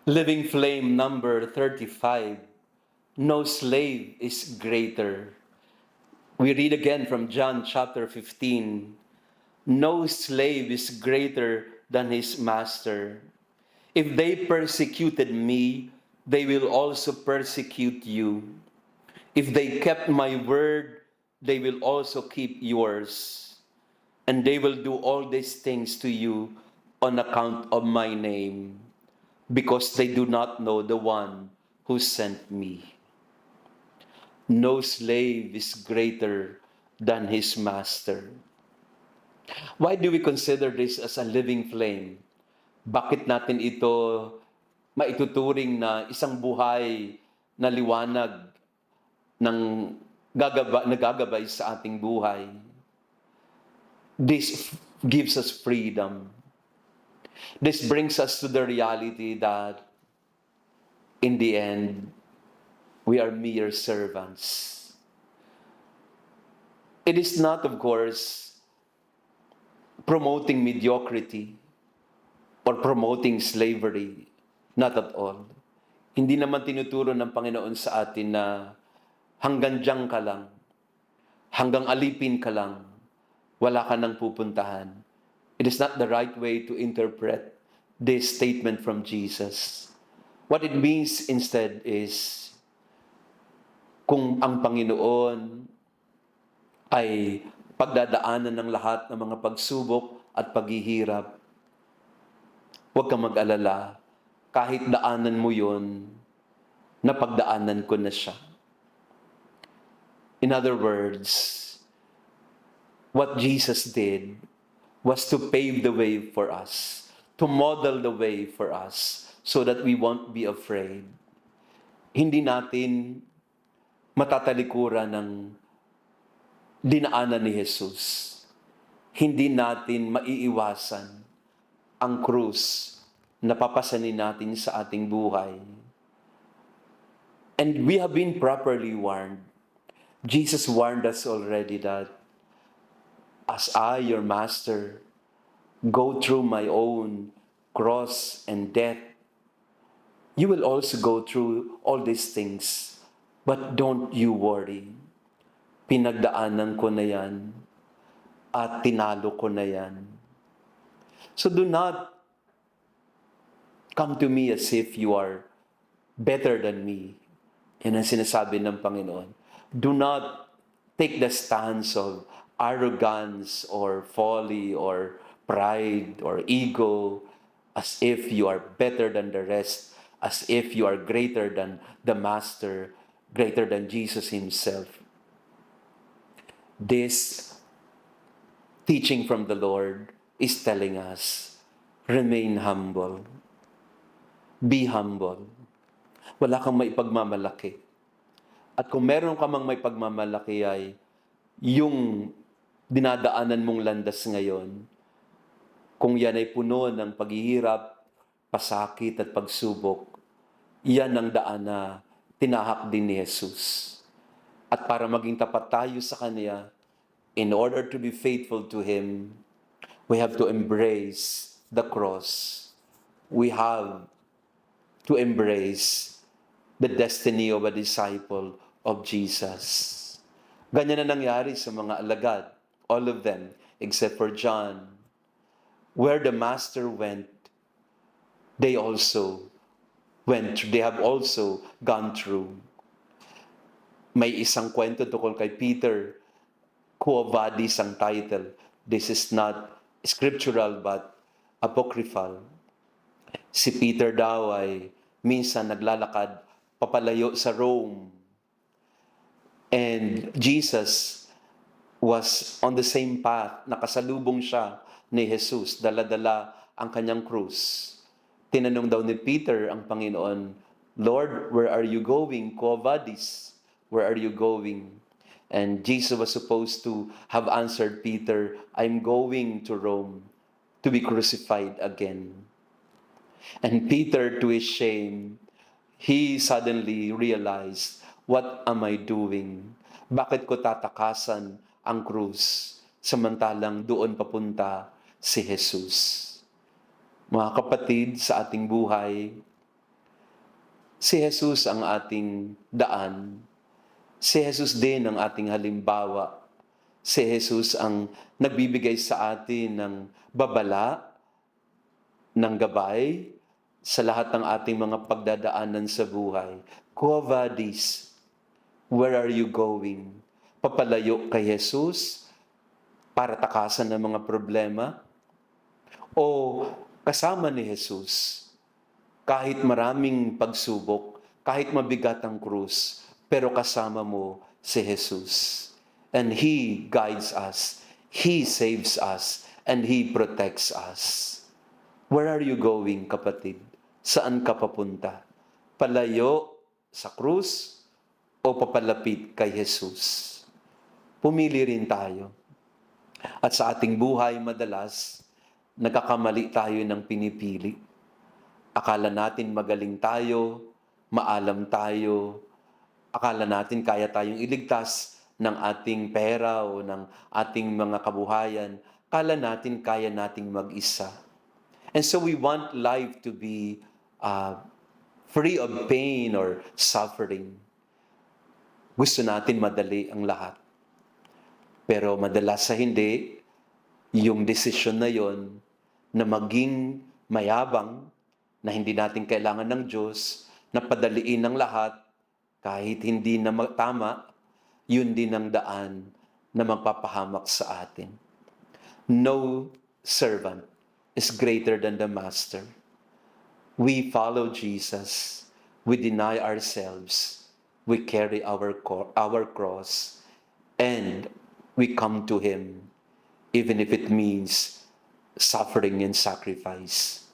Living Flame number 35. No slave is greater. We read again from John chapter 15. No slave is greater than his master. If they persecuted me, they will also persecute you. If they kept my word, they will also keep yours. And they will do all these things to you on account of my name, because they do not know the one who sent me. No slave is greater than his master. Why do we consider this as a living flame? Bakit natin ito maituturing na isang buhay na liwanag ng nagagabay sa ating buhay? This gives us freedom. This brings us to the reality that in the end, we are mere servants. It is not, of course, promoting mediocrity or promoting slavery. Not at all. Hindi naman tinuturo ng Panginoon sa atin na hanggang diyan ka lang, hanggang alipin ka lang, wala ka nang pupuntahan. It is not the right way to interpret this statement from Jesus. What it means instead is, kung ang Panginoon ay pagdadaanan ng lahat ng mga pagsubok at paghihirap, huwag kang mag-alala. Kahit daanan mo yon, napagdaanan ko na siya. In other words, what Jesus did was to pave the way for us, to model the way for us, so that we won't be afraid. Hindi natin matatalikuran ng dinaanan ni Jesus. Hindi natin maiiwasan ang krus na papasanin natin sa ating buhay. And we have been properly warned. Jesus warned us already that as I, your master, go through my own cross and death, you will also go through all these things. But don't you worry. Pinagdaanan ko na yan at tinalo ko na yan. So do not come to me as if you are better than me. Yan ang sinasabi ng Panginoon. Do not take the stance of arrogance or folly or pride or ego as if you are better than the rest, as if you are greater than the Master, greater than Jesus Himself. This teaching from the Lord is telling us, remain humble. Be humble. Wala kang maipagmamalaki. At kung meron ka mang maipagmamalaki ay yung dinadaanan mong landas ngayon, kung yan ay puno ng paghihirap, pasakit at pagsubok, yan ang daan na tinahak din ni Jesus. At para maging tapat tayo sa Kanya, in order to be faithful to Him, we have to embrace the cross. We have to embrace the destiny of a disciple of Jesus. Ganyan na nangyari sa mga alagad, all of them, except for John. Where the Master went, they also went, they have also gone through. May isang kwento tungkol kay Peter, Quo Vadis ang title. This is not scriptural but apocryphal. Si Peter daw ay minsan naglalakad papalayo sa Rome. And Jesus was on the same path. Nakasalubong siya ni Jesus. Dala-dala ang kanyang krus. Tinanong daw ni Peter ang Panginoon, Lord, where are you going? Quo Vadis? Where are you going? And Jesus was supposed to have answered Peter, I'm going to Rome to be crucified again. And Peter, to his shame, he suddenly realized, what am I doing? Bakit ko tatakasan ang krus samantalang doon papunta si Jesus? Mga kapatid, sa ating buhay, Si Jesus ang ating daan. Si Jesus din ang ating halimbawa. Si Jesus ang nagbibigay sa atin ng babala, ng gabay, sa lahat ng ating mga pagdadaanan sa buhay. Quo vadis? Where are you going? Papalayo kay Jesus para takasan ng mga problema? O kasama ni Jesus kahit maraming pagsubok, kahit mabigat ang krus, pero kasama mo si Jesus. And He guides us, He saves us, and He protects us. Where are you going, kapatid? Saan ka papunta? Palayo sa krus o papalapit kay Jesus? Pumili rin tayo. At sa ating buhay madalas, nagkakamali tayo ng pinipili. Akala natin magaling tayo, maalam tayo, akala natin kaya tayong iligtas ng ating pera o ng ating mga kabuhayan. Akala natin kaya nating mag-isa. And so we want life to be free of pain or suffering. Gusto natin madali ang lahat. Pero madalas sa hindi, yung desisyon na yon na maging mayabang, na hindi natin kailangan ng Diyos, na padaliin ang lahat, kahit hindi na tama, yun din ang daan na magpapahamak sa atin. No servant is greater than the master. We follow Jesus. We deny ourselves. We carry our cross. And we come to Him, even if it means suffering and sacrifice.